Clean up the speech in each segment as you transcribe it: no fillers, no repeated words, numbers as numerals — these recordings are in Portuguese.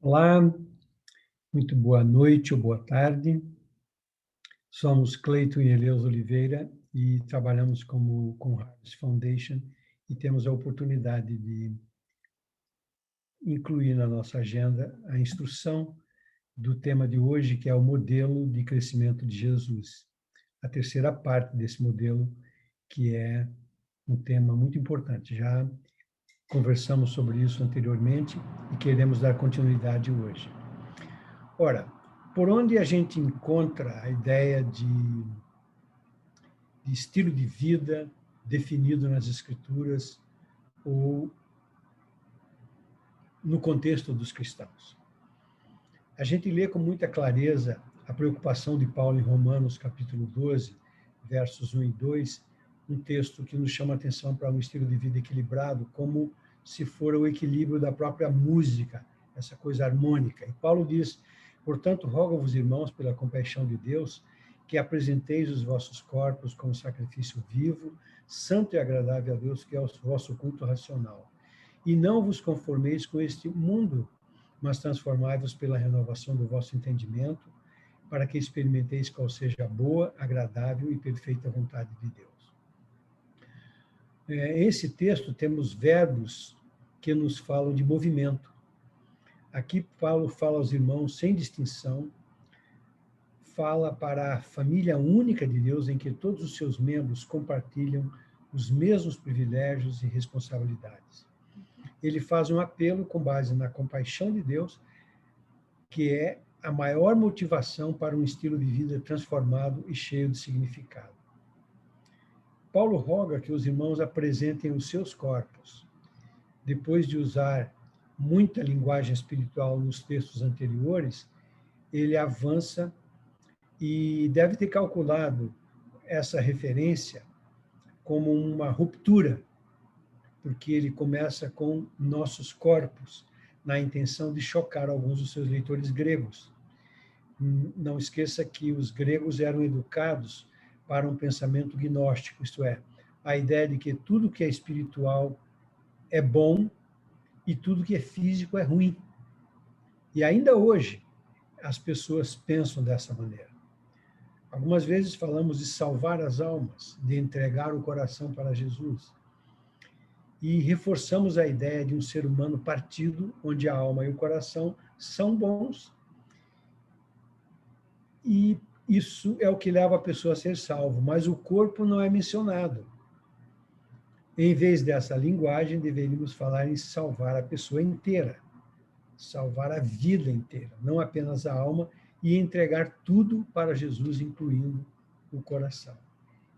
Olá, muito boa noite ou boa tarde. Somos Cleiton e Eleus Oliveira e trabalhamos com Harvest Foundation e temos a oportunidade de incluir na nossa agenda a instrução do tema de hoje, que é o modelo de crescimento de Jesus. A terceira parte desse modelo, que é um tema muito importante. Já conversamos sobre isso anteriormente e queremos dar continuidade hoje. Ora, por onde a gente encontra a ideia de estilo de vida definido nas Escrituras ou no contexto dos cristãos? A gente lê com muita clareza a preocupação de Paulo em Romanos, capítulo 12, versos 1 e 2, um texto que nos chama a atenção para um estilo de vida equilibrado, como se for o equilíbrio da própria música, essa coisa harmônica. E Paulo diz: portanto, rogo-vos, irmãos, pela compaixão de Deus, que apresenteis os vossos corpos como sacrifício vivo, santo e agradável a Deus, que é o vosso culto racional. E não vos conformeis com este mundo, mas transformai-vos pela renovação do vosso entendimento, para que experimenteis qual seja a boa, agradável e perfeita vontade de Deus. Esse texto temos verbos que nos falam de movimento. Aqui Paulo fala aos irmãos sem distinção, fala para a família única de Deus, em que todos os seus membros compartilham os mesmos privilégios e responsabilidades. Ele faz um apelo com base na compaixão de Deus, que é a maior motivação para um estilo de vida transformado e cheio de significado. Paulo roga que os irmãos apresentem os seus corpos. Depois de usar muita linguagem espiritual nos textos anteriores, ele avança e deve ter calculado essa referência como uma ruptura, porque ele começa com nossos corpos, na intenção de chocar alguns dos seus leitores gregos. Não esqueça que os gregos eram educados para um pensamento gnóstico, isto é, a ideia de que tudo que é espiritual é bom e tudo que é físico é ruim. E ainda hoje, as pessoas pensam dessa maneira. Algumas vezes falamos de salvar as almas, de entregar o coração para Jesus. E reforçamos a ideia de um ser humano partido, onde a alma e o coração são bons. E isso é o que leva a pessoa a ser salvo, mas o corpo não é mencionado. Em vez dessa linguagem, deveríamos falar em salvar a pessoa inteira, salvar a vida inteira, não apenas a alma, e entregar tudo para Jesus, incluindo o coração.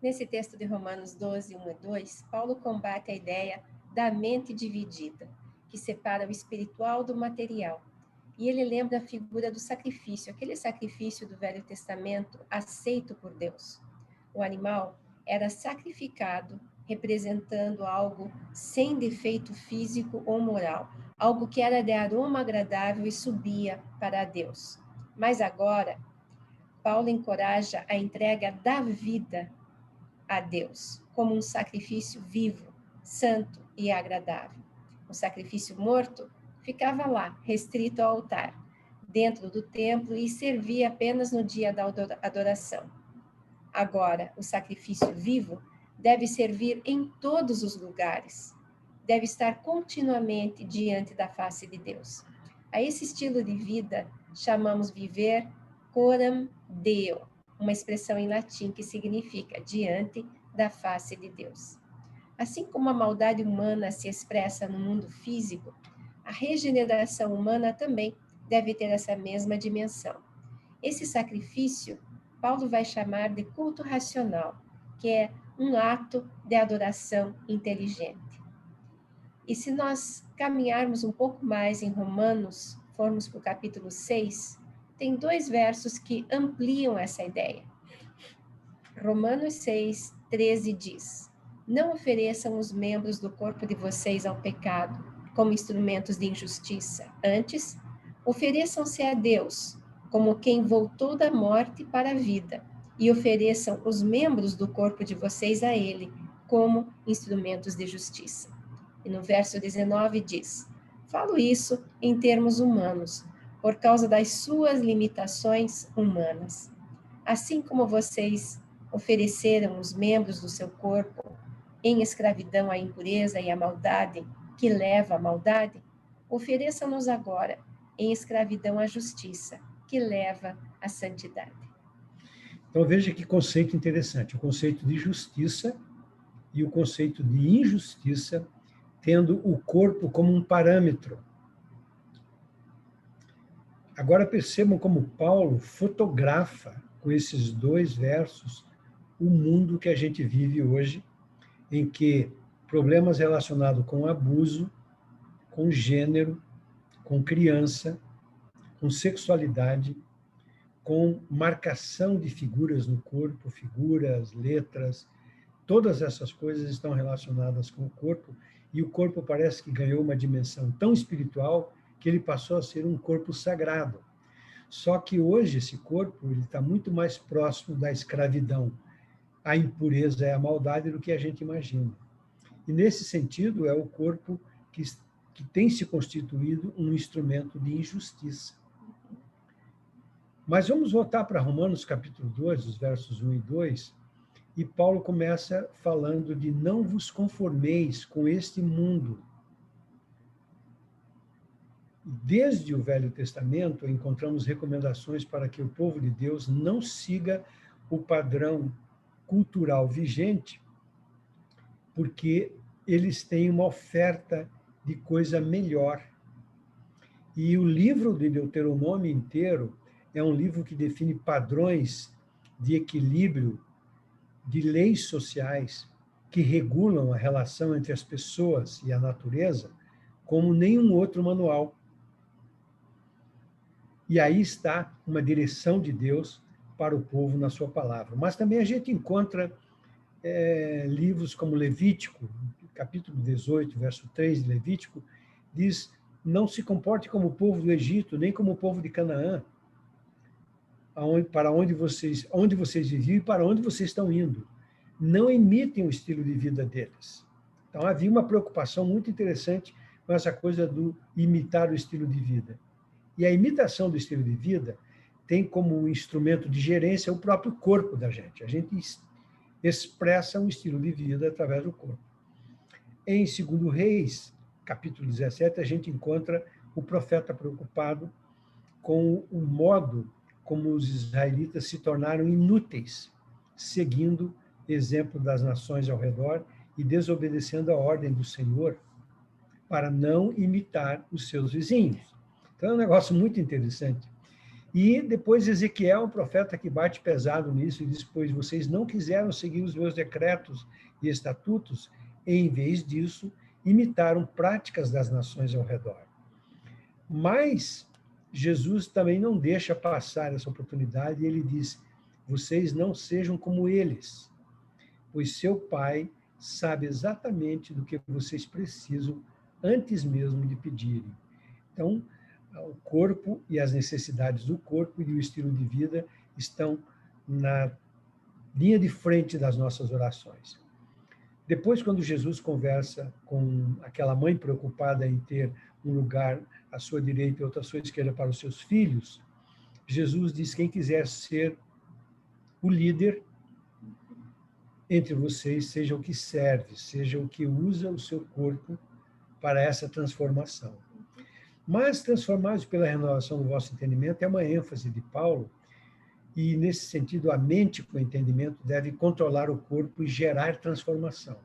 Nesse texto de Romanos 12, 1 e 2, Paulo combate a ideia da mente dividida, que separa o espiritual do material. E ele lembra a figura do sacrifício, aquele sacrifício do Velho Testamento aceito por Deus. O animal era sacrificado, representando algo sem defeito físico ou moral, algo que era de aroma agradável e subia para Deus. Mas agora, Paulo encoraja a entrega da vida a Deus, como um sacrifício vivo, santo e agradável. O sacrifício morto ficava lá, restrito ao altar, dentro do templo, e servia apenas no dia da adoração. Agora, o sacrifício vivo deve servir em todos os lugares, deve estar continuamente diante da face de Deus. A esse estilo de vida chamamos viver coram Deo, uma expressão em latim que significa diante da face de Deus. Assim como a maldade humana se expressa no mundo físico, a regeneração humana também deve ter essa mesma dimensão. Esse sacrifício, Paulo vai chamar de culto racional, que é um ato de adoração inteligente. E se nós caminharmos um pouco mais em Romanos, formos para o capítulo 6, tem 2 versos que ampliam essa ideia. Romanos 6, 13 diz: não ofereçam os membros do corpo de vocês ao pecado, como instrumentos de injustiça. Antes, ofereçam-se a Deus, como quem voltou da morte para a vida, e ofereçam os membros do corpo de vocês a Ele, como instrumentos de justiça. E no verso 19 diz: falo isso em termos humanos, por causa das suas limitações humanas. Assim como vocês ofereceram os membros do seu corpo em escravidão à impureza e à maldade, que leva à maldade, ofereçam-nos agora em escravidão à justiça, que leva à santidade. Então veja que conceito interessante, o conceito de justiça e o conceito de injustiça, tendo o corpo como um parâmetro. Agora percebam como Paulo fotografa com esses dois versos o mundo que a gente vive hoje, em que problemas relacionados com abuso, com gênero, com criança, com sexualidade, com marcação de figuras no corpo, figuras, letras, todas essas coisas estão relacionadas com o corpo, e o corpo parece que ganhou uma dimensão tão espiritual que ele passou a ser um corpo sagrado. Só que hoje esse corpo está muito mais próximo da escravidão, à impureza e à maldade do que a gente imagina. E nesse sentido é o corpo que tem se constituído um instrumento de injustiça. Mas vamos voltar para Romanos capítulo 2, os versos 1 e 2, e Paulo começa falando de não vos conformeis com este mundo. Desde o Velho Testamento, encontramos recomendações para que o povo de Deus não siga o padrão cultural vigente, porque eles têm uma oferta de coisa melhor. E o livro de Deuteronômio inteiro é um livro que define padrões de equilíbrio, de leis sociais que regulam a relação entre as pessoas e a natureza, como nenhum outro manual. E aí está uma direção de Deus para o povo na sua palavra. Mas também a gente encontra livros como Levítico, capítulo 18, verso 3 de Levítico, diz: não se comporte como o povo do Egito, nem como o povo de Canaã, onde vocês viviam e para onde vocês estão indo. Não imitem o estilo de vida deles. Então havia uma preocupação muito interessante com essa coisa do imitar o estilo de vida. E a imitação do estilo de vida tem como instrumento de gerência o próprio corpo da gente. A gente expressa um estilo de vida através do corpo. Em 2 Reis, capítulo 17, a gente encontra o profeta preocupado com o modo como os israelitas se tornaram inúteis, seguindo exemplo das nações ao redor e desobedecendo a ordem do Senhor para não imitar os seus vizinhos. Então é um negócio muito interessante. E depois Ezequiel, um profeta que bate pesado nisso, e diz: pois vocês não quiseram seguir os meus decretos e estatutos, e, em vez disso, imitaram práticas das nações ao redor. Mas Jesus também não deixa passar essa oportunidade, e ele diz: vocês não sejam como eles, pois seu Pai sabe exatamente do que vocês precisam antes mesmo de pedirem. Então, o corpo e as necessidades do corpo e o estilo de vida estão na linha de frente das nossas orações. Depois, quando Jesus conversa com aquela mãe preocupada em ter um lugar à sua direita e outro à sua esquerda para os seus filhos, Jesus diz: quem quiser ser o líder entre vocês, seja o que serve, seja o que usa o seu corpo para essa transformação. Mas transformados pela renovação do vosso entendimento é uma ênfase de Paulo, e nesse sentido a mente com o entendimento deve controlar o corpo e gerar transformação.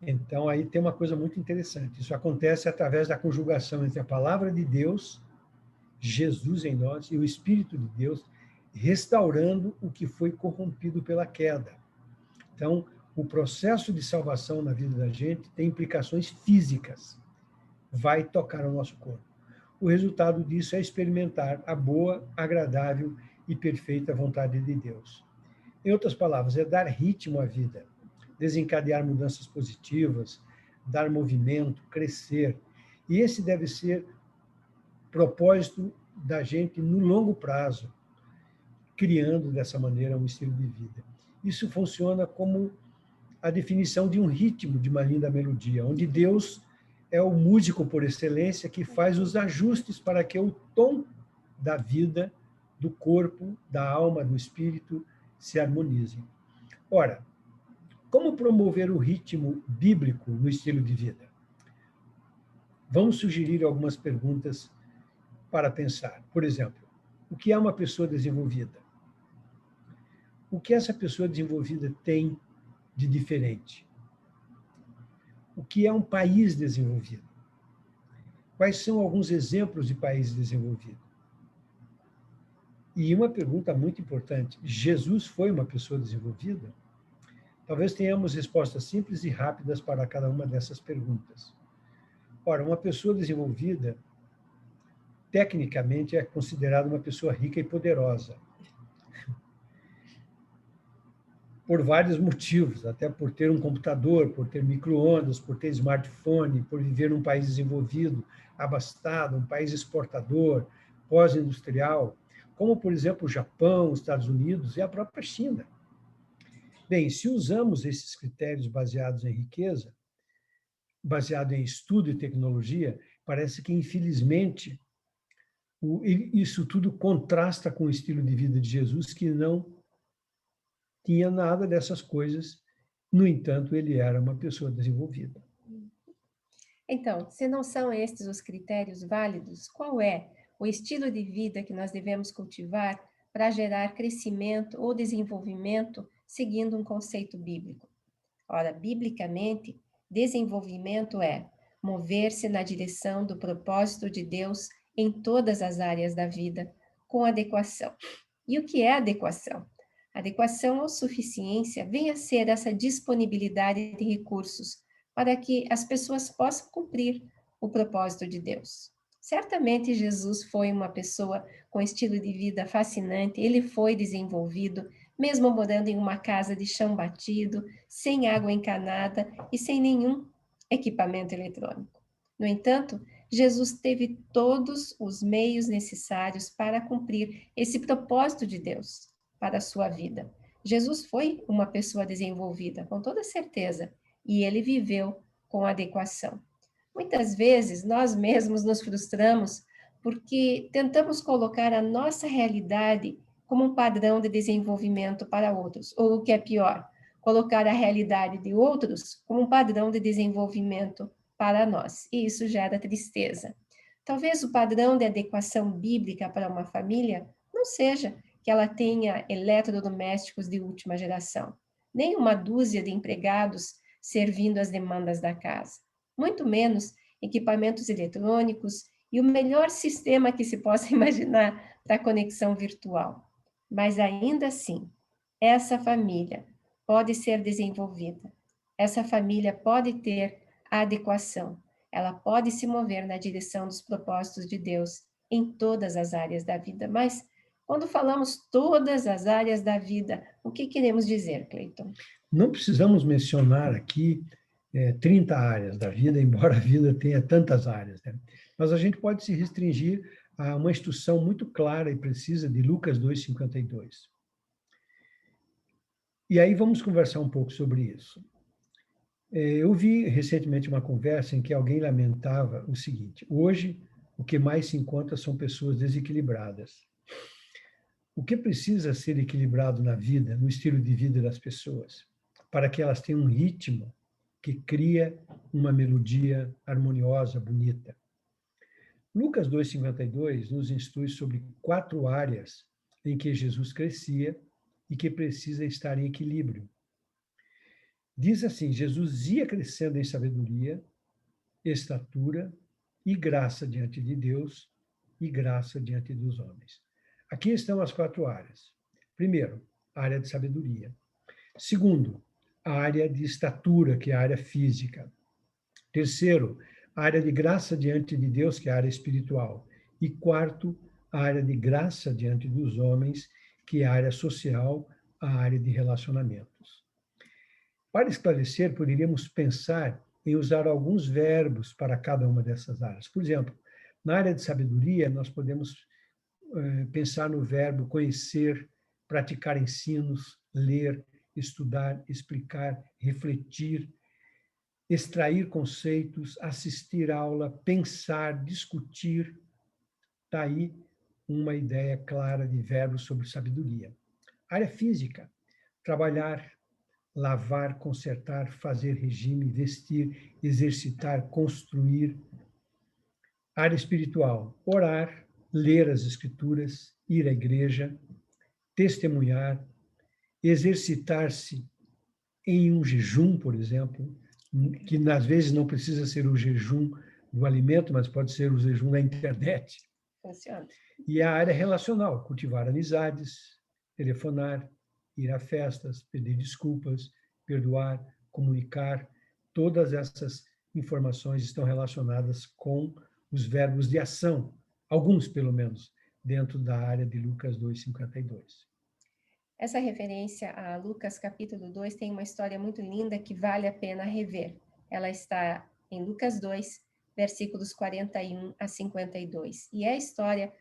Então aí tem uma coisa muito interessante, isso acontece através da conjugação entre a palavra de Deus, Jesus em nós, e o Espírito de Deus, restaurando o que foi corrompido pela queda. Então, o processo de salvação na vida da gente tem implicações físicas, vai tocar o nosso corpo. O resultado disso é experimentar a boa, agradável e perfeita vontade de Deus. Em outras palavras, é dar ritmo à vida, desencadear mudanças positivas, dar movimento, crescer. E esse deve ser propósito da gente no longo prazo, criando dessa maneira um estilo de vida. Isso funciona como a definição de um ritmo, de uma linda melodia, onde Deus é o músico por excelência que faz os ajustes para que o tom da vida, do corpo, da alma, do espírito se harmonizem. Ora, como promover o ritmo bíblico no estilo de vida? Vamos sugerir algumas perguntas para pensar. Por exemplo, o que é uma pessoa desenvolvida? O que essa pessoa desenvolvida tem de diferente? O que é um país desenvolvido? Quais são alguns exemplos de países desenvolvidos? E uma pergunta muito importante: Jesus foi uma pessoa desenvolvida? Talvez tenhamos respostas simples e rápidas para cada uma dessas perguntas. Ora, uma pessoa desenvolvida, tecnicamente, é considerada uma pessoa rica e poderosa. Por vários motivos, até por ter um computador, por ter micro-ondas, por ter smartphone, por viver num país desenvolvido, abastado, um país exportador, pós-industrial, como, por exemplo, o Japão, os Estados Unidos e a própria China. Bem, se usamos esses critérios baseados em riqueza, baseado em estudo e tecnologia, parece que, infelizmente, isso tudo contrasta com o estilo de vida de Jesus, que não tinha nada dessas coisas. No entanto, ele era uma pessoa desenvolvida. Então, se não são estes os critérios válidos, qual é o estilo de vida que nós devemos cultivar para gerar crescimento ou desenvolvimento seguindo um conceito bíblico? Ora, biblicamente, desenvolvimento é mover-se na direção do propósito de Deus em todas as áreas da vida, com adequação. E o que é adequação? Adequação ou suficiência vem a ser essa disponibilidade de recursos para que as pessoas possam cumprir o propósito de Deus. Certamente Jesus foi uma pessoa com estilo de vida fascinante, ele foi desenvolvido, mesmo morando em uma casa de chão batido, sem água encanada e sem nenhum equipamento eletrônico. No entanto, Jesus teve todos os meios necessários para cumprir esse propósito de Deus para a sua vida. Jesus foi uma pessoa desenvolvida, com toda certeza, e ele viveu com adequação. Muitas vezes nós mesmos nos frustramos porque tentamos colocar a nossa realidade como um padrão de desenvolvimento para outros, ou o que é pior, colocar a realidade de outros como um padrão de desenvolvimento para nós, e isso gera tristeza. Talvez o padrão de adequação bíblica para uma família não seja que ela tenha eletrodomésticos de última geração, nem uma dúzia de empregados servindo às demandas da casa, muito menos equipamentos eletrônicos e o melhor sistema que se possa imaginar para conexão virtual. Mas ainda assim, essa família pode ser desenvolvida, essa família pode ter adequação, ela pode se mover na direção dos propósitos de Deus em todas as áreas da vida. Mas quando falamos todas as áreas da vida, o que queremos dizer, Cleiton? Não precisamos mencionar aqui 30 áreas da vida, embora a vida tenha tantas áreas, né? Mas a gente pode se restringir a uma instrução muito clara e precisa de Lucas 2:52. E aí vamos conversar um pouco sobre isso. Eu vi recentemente uma conversa em que alguém lamentava o seguinte: hoje o que mais se encontra são pessoas desequilibradas. O que precisa ser equilibrado na vida, no estilo de vida das pessoas, para que elas tenham um ritmo que cria uma melodia harmoniosa, bonita? Lucas 2:52 nos instrui sobre 4 áreas em que Jesus crescia e que precisa estar em equilíbrio. Diz assim: Jesus ia crescendo em sabedoria, estatura e graça diante de Deus e graça diante dos homens. Aqui estão as 4 áreas. Primeiro, a área de sabedoria. Segundo, a área de estatura, que é a área física. Terceiro, a área de graça diante de Deus, que é a área espiritual. E quarto, a área de graça diante dos homens, que é a área social, a área de relacionamentos. Para esclarecer, poderíamos pensar em usar alguns verbos para cada uma dessas áreas. Por exemplo, na área de sabedoria, nós podemos pensar no verbo conhecer, praticar ensinos, ler, estudar, explicar, refletir, extrair conceitos, assistir aula, pensar, discutir. Está aí uma ideia clara de verbos sobre sabedoria. Área física, trabalhar, lavar, consertar, fazer regime, vestir, exercitar, construir. Área espiritual, orar, ler as escrituras, ir à igreja, testemunhar, exercitar-se em um jejum, por exemplo, que às vezes não precisa ser o jejum do alimento, mas pode ser o jejum da internet. Funciona. E a área relacional, cultivar amizades, telefonar, ir a festas, pedir desculpas, perdoar, comunicar. Todas essas informações estão relacionadas com os verbos de ação, alguns pelo menos, dentro da área de Lucas 2:52. Essa referência a Lucas capítulo 2 tem uma história muito linda que vale a pena rever. Ela está em Lucas 2, versículos 41 a 52. E é a história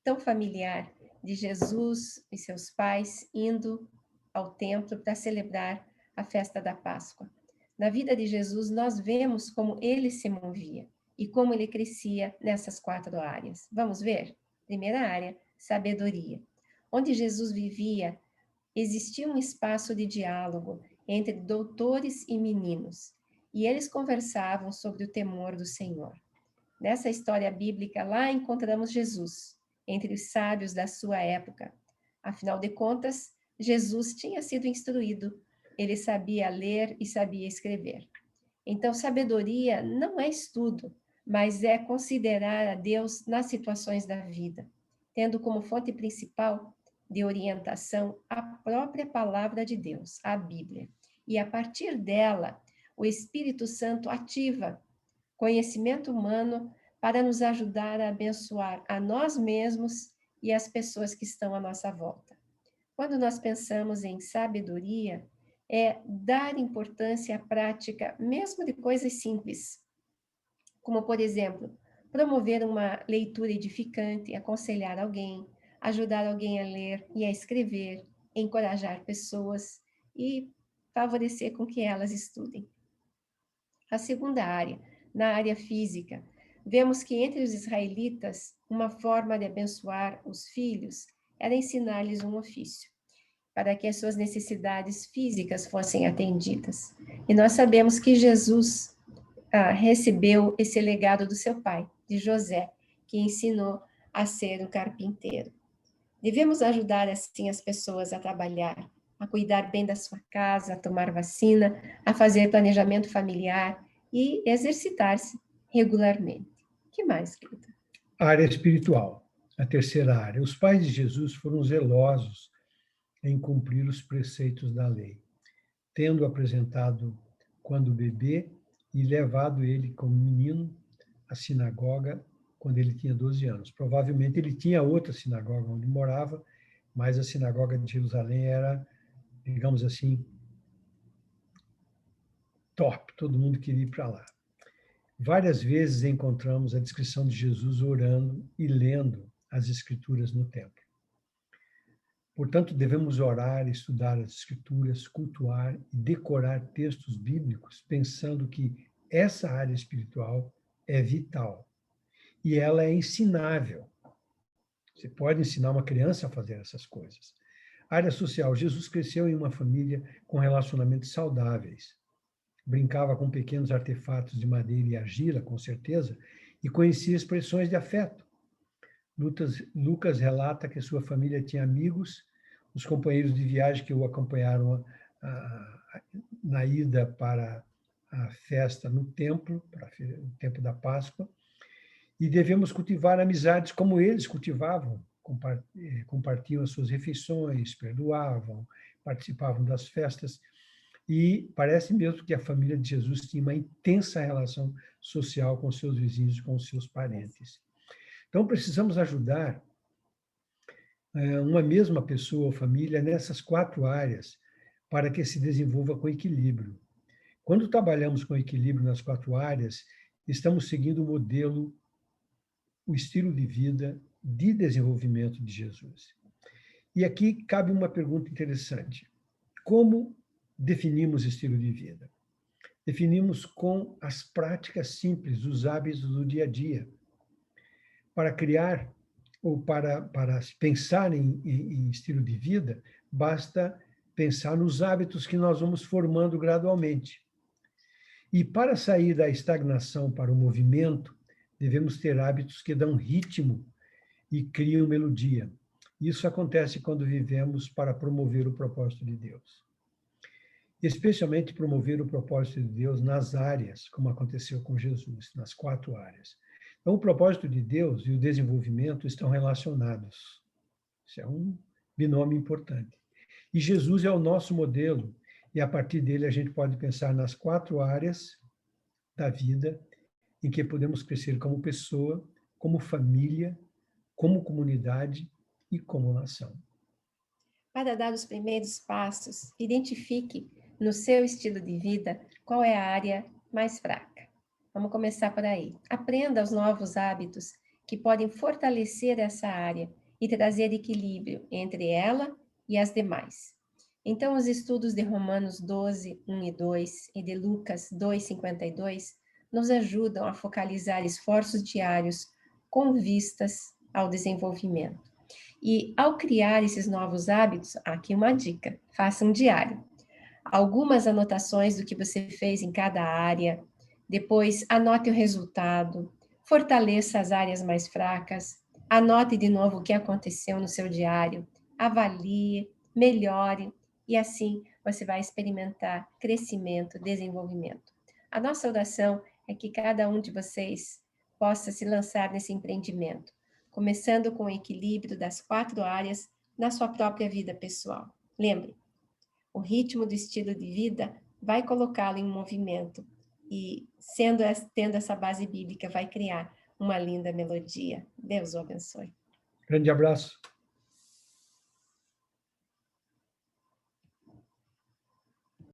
tão familiar de Jesus e seus pais indo ao templo para celebrar a festa da Páscoa. Na vida de Jesus, nós vemos como ele se movia e como ele crescia nessas 4 áreas. Vamos ver? Primeira área, sabedoria. Onde Jesus vivia, existia um espaço de diálogo entre doutores e meninos, e eles conversavam sobre o temor do Senhor. Nessa história bíblica, lá encontramos Jesus, entre os sábios da sua época. Afinal de contas, Jesus tinha sido instruído, ele sabia ler e sabia escrever. Então, sabedoria não é estudo, mas é considerar a Deus nas situações da vida, tendo como fonte principal de orientação a própria palavra de Deus, a Bíblia. E a partir dela, o Espírito Santo ativa conhecimento humano para nos ajudar a abençoar a nós mesmos e as pessoas que estão à nossa volta. Quando nós pensamos em sabedoria, é dar importância à prática, mesmo de coisas simples, como, por exemplo, promover uma leitura edificante, aconselhar alguém, ajudar alguém a ler e a escrever, encorajar pessoas e favorecer com que elas estudem. A segunda área, na área física, vemos que entre os israelitas, uma forma de abençoar os filhos era ensinar-lhes um ofício, para que as suas necessidades físicas fossem atendidas. E nós sabemos que Jesus recebeu esse legado do seu pai, de José, que ensinou a ser um carpinteiro. Devemos ajudar assim as pessoas a trabalhar, a cuidar bem da sua casa, a tomar vacina, a fazer planejamento familiar e exercitar-se regularmente. O que mais, querida? Área espiritual, a terceira área. Os pais de Jesus foram zelosos em cumprir os preceitos da lei, tendo apresentado quando bebê e levado ele como menino à sinagoga quando ele tinha 12 anos. Provavelmente ele tinha outra sinagoga onde morava, mas a sinagoga de Jerusalém era, digamos assim, top, todo mundo queria ir para lá. Várias vezes encontramos a descrição de Jesus orando e lendo as Escrituras no templo. Portanto, devemos orar, estudar as Escrituras, cultuar e decorar textos bíblicos, pensando que essa área espiritual é vital e ela é ensinável. Você pode ensinar uma criança a fazer essas coisas. Área social. Jesus cresceu em uma família com relacionamentos saudáveis. Brincava com pequenos artefatos de madeira e argila, com certeza, e conhecia expressões de afeto. Lucas relata que sua família tinha amigos, os companheiros de viagem que o acompanharam na ida para a festa no templo, para o tempo da Páscoa, e devemos cultivar amizades como eles cultivavam, compartilham as suas refeições, perdoavam, participavam das festas, e parece mesmo que a família de Jesus tinha uma intensa relação social com seus vizinhos e com seus parentes. Então, precisamos ajudar uma mesma pessoa ou família nessas 4 áreas para que se desenvolva com equilíbrio. Quando trabalhamos com equilíbrio nas 4 áreas, estamos seguindo o modelo, o estilo de vida de desenvolvimento de Jesus. E aqui cabe uma pergunta interessante. Como definimos estilo de vida? Definimos com as práticas simples, os hábitos do dia a dia. Para criar ou para pensar em estilo de vida, basta pensar nos hábitos que nós vamos formando gradualmente. E para sair da estagnação para o movimento, devemos ter hábitos que dão ritmo e criam melodia. Isso acontece quando vivemos para promover o propósito de Deus. Especialmente promover o propósito de Deus nas áreas, como aconteceu com Jesus, nas 4 áreas. Então, o propósito de Deus e o desenvolvimento estão relacionados. Isso é um binômio importante. E Jesus é o nosso modelo, e a partir dele a gente pode pensar nas 4 áreas da vida em que podemos crescer como pessoa, como família, como comunidade e como nação. Para dar os primeiros passos, identifique no seu estilo de vida qual é a área mais fraca. Vamos começar por aí. Aprenda os novos hábitos que podem fortalecer essa área e trazer equilíbrio entre ela e as demais. Então, os estudos de Romanos 12, 1 e 2 e de Lucas 2, 52 nos ajudam a focalizar esforços diários com vistas ao desenvolvimento. E ao criar esses novos hábitos, aqui uma dica: faça um diário. Algumas anotações do que você fez em cada área, depois anote o resultado, fortaleça as áreas mais fracas, anote de novo o que aconteceu no seu diário, avalie, melhore, e assim você vai experimentar crescimento, desenvolvimento. A nossa oração é que cada um de vocês possa se lançar nesse empreendimento, começando com o equilíbrio das 4 áreas na sua própria vida pessoal. Lembre, o ritmo do estilo de vida vai colocá-lo em movimento e, tendo essa base bíblica, vai criar uma linda melodia. Deus o abençoe. Grande abraço.